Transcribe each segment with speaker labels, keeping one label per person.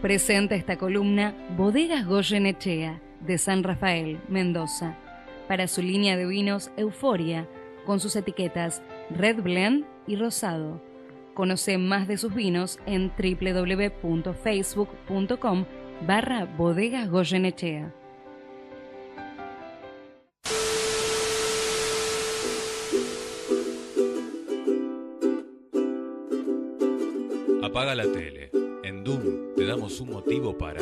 Speaker 1: Presenta esta columna Bodegas Goyenechea, de San Rafael, Mendoza, para su línea de vinos Euforia, con sus etiquetas Red Blend y Rosado. Conoce más de sus vinos en www.facebook.com/Bodegas Goyenechea.
Speaker 2: Apaga la tele. En Doom te damos un motivo para...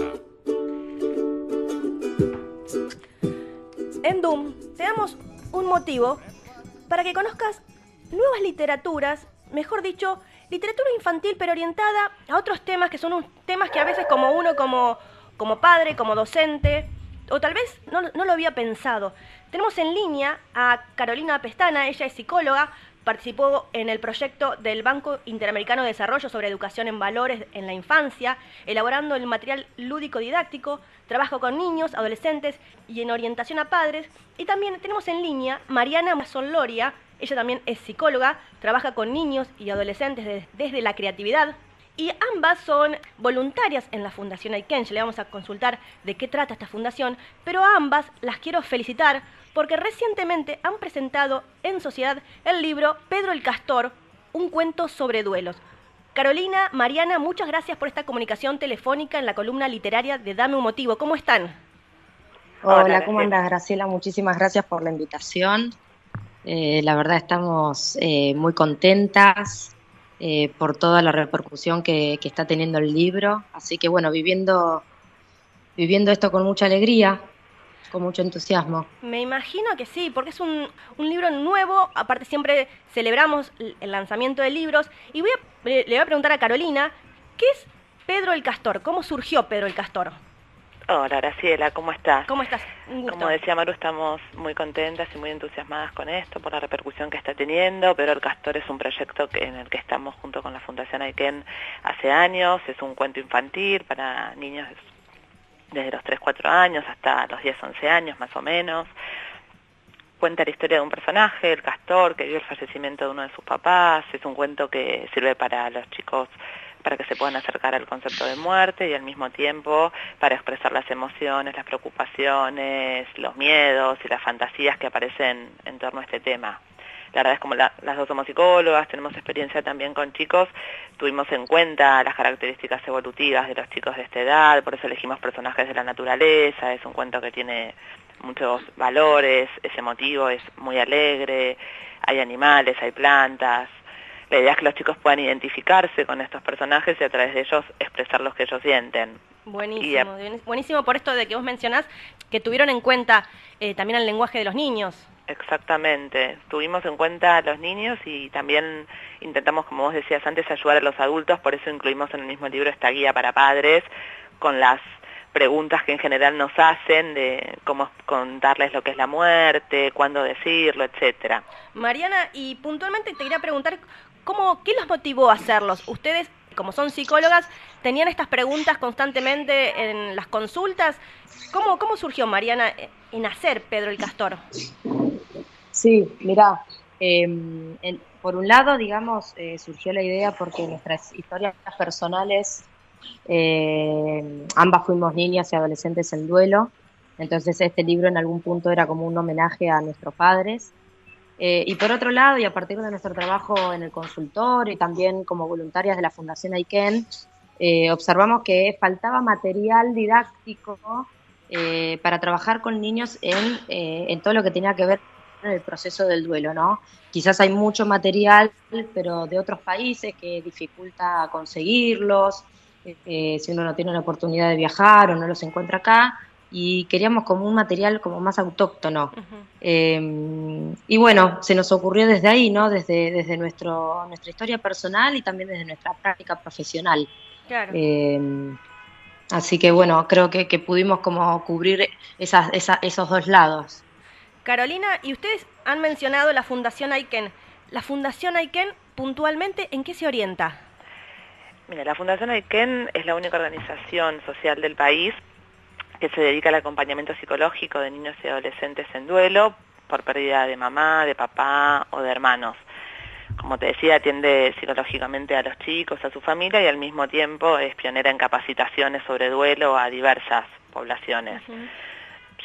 Speaker 3: En Doom te damos un motivo para que conozcas nuevas literaturas, mejor dicho, literatura infantil pero orientada a otros temas que son temas que a veces como uno como padre, como docente, o tal vez no lo había pensado. Tenemos en línea a Carolina Pestana, ella es psicóloga, participó en el proyecto del Banco Interamericano de Desarrollo sobre educación en valores en la infancia, elaborando el material lúdico didáctico, trabaja con niños, adolescentes y en orientación a padres. Y también tenemos en línea Mariana Soloria, ella también es psicóloga, trabaja con niños y adolescentes desde la creatividad. Y ambas son voluntarias en la Fundación Aiken. Ya le vamos a consultar de qué trata esta fundación, pero a ambas las quiero felicitar porque recientemente han presentado en sociedad el libro Pedro el Castor, un cuento sobre duelos. Carolina, Mariana, muchas gracias por esta comunicación telefónica en la columna literaria de Dame un Motivo. ¿Cómo están?
Speaker 4: Hola, ¿cómo andás, Graciela? Muchísimas gracias por la invitación. La verdad estamos muy contentas por toda la repercusión que está teniendo el libro. Así que bueno, viviendo esto con mucha alegría, con mucho entusiasmo.
Speaker 3: Me imagino que sí, porque es un libro nuevo. Aparte siempre celebramos el lanzamiento de libros. Y le voy a preguntar a Carolina, ¿qué es Pedro el Castor? ¿Cómo surgió Pedro el Castor?
Speaker 5: Hola, Graciela, ¿cómo estás?
Speaker 3: ¿Cómo estás? Un gusto.
Speaker 5: Como decía Maru, estamos muy contentas y muy entusiasmadas con esto, por la repercusión que está teniendo. Pedro el Castor es un proyecto en el que estamos junto con la Fundación Aiken hace años. Es un cuento infantil para niños desde los 3-4 años hasta los 10-11 años más o menos. Cuenta la historia de un personaje, el castor, que vio el fallecimiento de uno de sus papás. Es un cuento que sirve para los chicos para que se puedan acercar al concepto de muerte y al mismo tiempo para expresar las emociones, las preocupaciones, los miedos y las fantasías que aparecen en torno a este tema. La verdad es como las dos somos psicólogas, tenemos experiencia también con chicos, tuvimos en cuenta las características evolutivas de los chicos de esta edad, por eso elegimos personajes de la naturaleza. Es un cuento que tiene muchos valores, es emotivo, es muy alegre, hay animales, hay plantas. La idea es que los chicos puedan identificarse con estos personajes y a través de ellos expresar lo que ellos sienten.
Speaker 3: Buenísimo, buenísimo por esto de que vos mencionás que tuvieron en cuenta también el lenguaje de los niños.
Speaker 5: Exactamente, tuvimos en cuenta a los niños y también intentamos, como vos decías antes, ayudar a los adultos, por eso incluimos en el mismo libro esta guía para padres con las preguntas que en general nos hacen de cómo contarles lo que es la muerte, cuándo decirlo, etcétera.
Speaker 3: Mariana, y puntualmente te quería preguntar, ¿qué los motivó a hacerlos? Ustedes, como son psicólogas, tenían estas preguntas constantemente en las consultas. ¿Cómo surgió, Mariana, en hacer Pedro el Castor?
Speaker 4: Sí, mirá, por un lado, digamos, surgió la idea porque nuestras historias personales, ambas fuimos niñas y adolescentes en duelo, entonces este libro en algún punto era como un homenaje a nuestros padres. Y por otro lado, y a partir de nuestro trabajo en el consultorio y también como voluntarias de la Fundación Aiken, observamos que faltaba material didáctico para trabajar con niños en todo lo que tenía que ver con el proceso del duelo, ¿no? Quizás hay mucho material, pero de otros países que dificulta conseguirlos, si uno no tiene la oportunidad de viajar o no los encuentra acá, y queríamos como un material como más autóctono. Y bueno, se nos ocurrió desde ahí, ¿no? Desde nuestra historia personal y también desde nuestra práctica profesional.
Speaker 3: Claro.
Speaker 4: Así que bueno, creo que pudimos como cubrir esos dos lados.
Speaker 3: Carolina, y ustedes han mencionado la Fundación Aiken. ¿La Fundación Aiken puntualmente en qué se orienta?
Speaker 5: Mira, la Fundación Aiken es la única organización social del país que se dedica al acompañamiento psicológico de niños y adolescentes en duelo por pérdida de mamá, de papá o de hermanos. como te decía, atiende psicológicamente a los chicos, a su familia, y al mismo tiempo es pionera en capacitaciones sobre duelo a diversas poblaciones.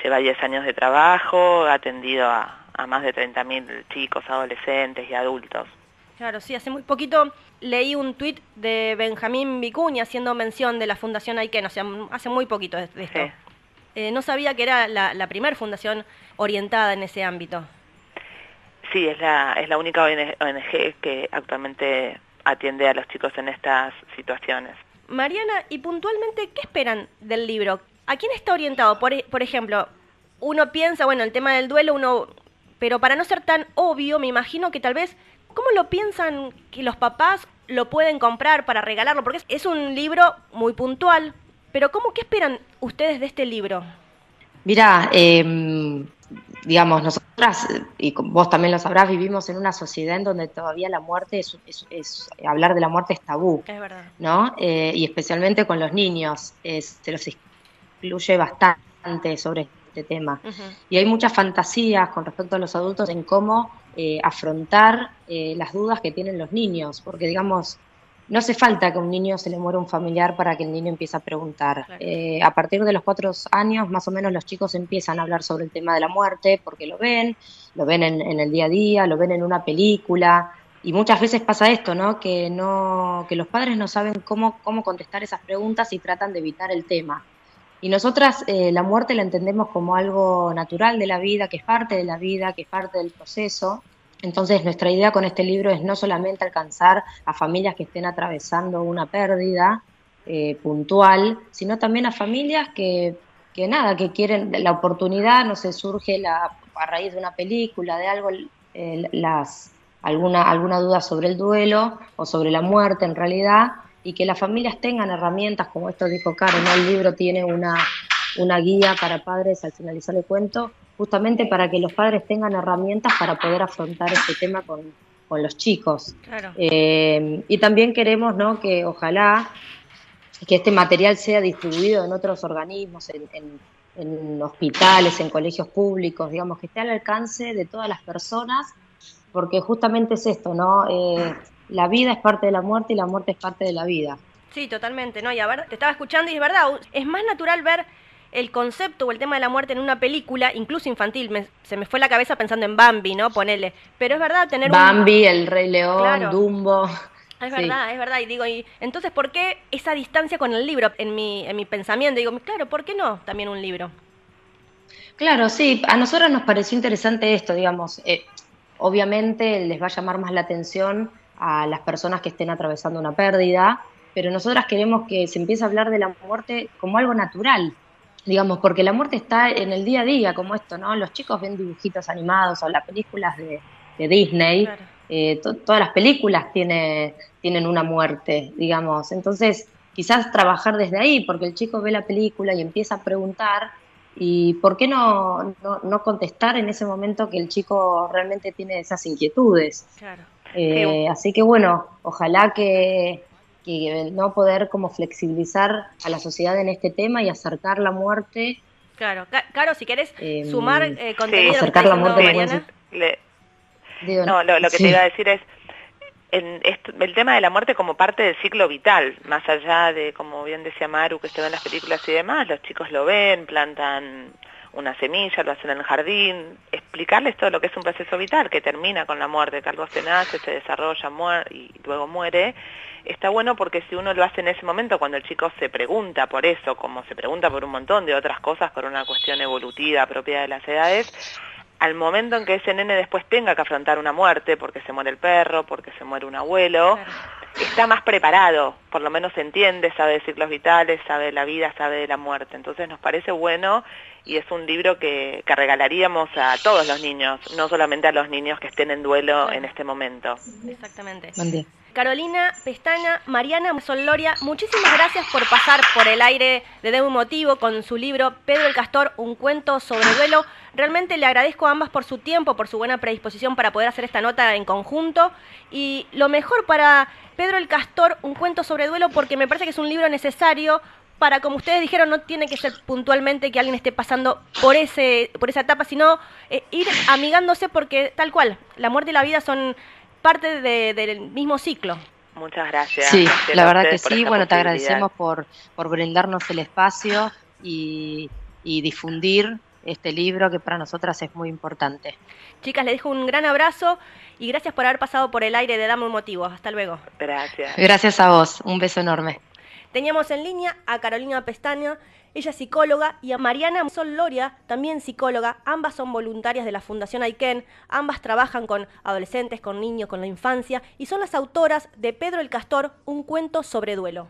Speaker 5: Lleva 10 años de trabajo, ha atendido a más de 30.000 chicos, adolescentes y adultos.
Speaker 3: Claro, sí, hace muy poquito leí un tuit de Benjamín Vicuña haciendo mención de la Fundación Aiken, o sea, hace muy poquito de esto. Sí. No sabía que era la primer fundación orientada en ese ámbito.
Speaker 5: Sí, es la única ONG que actualmente atiende a los chicos en estas situaciones.
Speaker 3: Mariana, y puntualmente, ¿qué esperan del libro? ¿A quién está orientado? Por ejemplo, uno piensa, bueno, el tema del duelo, pero para no ser tan obvio, me imagino que tal vez, ¿cómo lo piensan que los papás lo pueden comprar para regalarlo? Porque es un libro muy puntual, pero ¿qué esperan ustedes de este libro?
Speaker 4: Mira, digamos, nosotras, y vos también lo sabrás, vivimos en una sociedad en donde todavía la muerte hablar de la muerte es tabú,
Speaker 3: es verdad,
Speaker 4: ¿no? Y especialmente con los niños, se los excluye bastante sobre este tema. Y hay muchas fantasías con respecto a los adultos en cómo afrontar las dudas que tienen los niños, porque digamos, no hace falta que a un niño se le muera un familiar para que el niño empiece a preguntar. Claro. A partir de los 4 años, más o menos, los chicos empiezan a hablar sobre el tema de la muerte, porque lo ven en el día a día, lo ven en una película, y muchas veces pasa esto, ¿no? Que los padres no saben cómo contestar esas preguntas y tratan de evitar el tema. Y nosotras la muerte la entendemos como algo natural de la vida, que es parte de la vida, que es parte del proceso. Entonces nuestra idea con este libro es no solamente alcanzar a familias que estén atravesando una pérdida puntual, sino también a familias que quieren la oportunidad, no sé, surge a raíz de una película, de algo, alguna duda sobre el duelo o sobre la muerte en realidad, y que las familias tengan herramientas, como esto dijo Caro, ¿no? El libro tiene una guía para padres al finalizar el cuento, justamente para que los padres tengan herramientas para poder afrontar este tema con los chicos. Claro. Y también queremos, ¿no?, que ojalá que este material sea distribuido en otros organismos, en hospitales, en colegios públicos, digamos, que esté al alcance de todas las personas, porque justamente es esto, ¿no? La vida es parte de la muerte y la muerte es parte de la vida.
Speaker 3: Sí, totalmente, ¿no? Y a ver, te estaba escuchando y es verdad, es más natural ver el concepto o el tema de la muerte en una película, incluso infantil. Se me fue la cabeza pensando en Bambi, ¿no? Ponele. Pero es verdad tener
Speaker 4: Bambi, El Rey León, claro. Dumbo.
Speaker 3: Es verdad. Y digo, entonces, ¿por qué esa distancia con el libro? En mi pensamiento, digo, claro, ¿por qué no también un libro?
Speaker 4: Claro, sí. A nosotros nos pareció interesante esto, digamos. Obviamente les va a llamar más la atención a las personas que estén atravesando una pérdida, pero nosotras queremos que se empiece a hablar de la muerte como algo natural, digamos, porque la muerte está en el día a día, como esto, ¿no? Los chicos ven dibujitos animados o las películas de Disney, claro. Todas las películas tienen una muerte, digamos, entonces quizás trabajar desde ahí, porque el chico ve la película y empieza a preguntar, y ¿por qué no contestar en ese momento que el chico realmente tiene esas inquietudes? Claro. Así que bueno, ojalá que no poder como flexibilizar a la sociedad en este tema y acercar la muerte.
Speaker 3: Claro, Caro, si querés sumar contenido.
Speaker 4: Sí, acercar la muerte.
Speaker 5: Lo que te iba a decir es, el tema de la muerte como parte del ciclo vital, más allá de, como bien decía Maru, que se ven las películas y demás, los chicos lo ven, plantan una semilla, lo hacen en el jardín, explicarles todo lo que es un proceso vital, que termina con la muerte, que algo se nace, se desarrolla, muere y luego muere. Está bueno porque si uno lo hace en ese momento, cuando el chico se pregunta por eso, como se pregunta por un montón de otras cosas, por una cuestión evolutiva propia de las edades, al momento en que ese nene después tenga que afrontar una muerte, porque se muere el perro, porque se muere un abuelo, claro, está más preparado, por lo menos entiende, sabe de ciclos vitales, sabe de la vida, sabe de la muerte. Entonces nos parece bueno y es un libro que regalaríamos a todos los niños, no solamente a los niños que estén en duelo, claro, en este momento.
Speaker 3: Exactamente.
Speaker 4: Buen día.
Speaker 3: Carolina Pestaña, Mariana Solloria, muchísimas gracias por pasar por el aire de De un Motivo con su libro Pedro el Castor, un cuento sobre duelo. Realmente le agradezco a ambas por su tiempo, por su buena predisposición para poder hacer esta nota en conjunto. Y lo mejor para Pedro el Castor, un cuento sobre duelo, porque me parece que es un libro necesario para, como ustedes dijeron, no tiene que ser puntualmente que alguien esté pasando por esa etapa, sino ir amigándose, porque tal cual, la muerte y la vida son parte del mismo ciclo.
Speaker 5: Muchas gracias.
Speaker 4: Sí,
Speaker 5: Graciela,
Speaker 4: la
Speaker 5: a
Speaker 4: verdad que
Speaker 5: ustedes por
Speaker 4: sí.
Speaker 5: esta
Speaker 4: Bueno, te
Speaker 5: posibilidad.
Speaker 4: agradecemos por brindarnos el espacio y difundir este libro que para nosotras es muy importante.
Speaker 3: Chicas, les dejo un gran abrazo y gracias por haber pasado por el aire de Dame un Motivo. Hasta luego.
Speaker 5: Gracias.
Speaker 4: Gracias a vos, un beso enorme.
Speaker 3: Teníamos en línea a Carolina Pestaña, ella es psicóloga, y a Mariana Sol Loria, también psicóloga. Ambas son voluntarias de la Fundación Aiken, ambas trabajan con adolescentes, con niños, con la infancia, y son las autoras de Pedro el Castor, un cuento sobre duelo.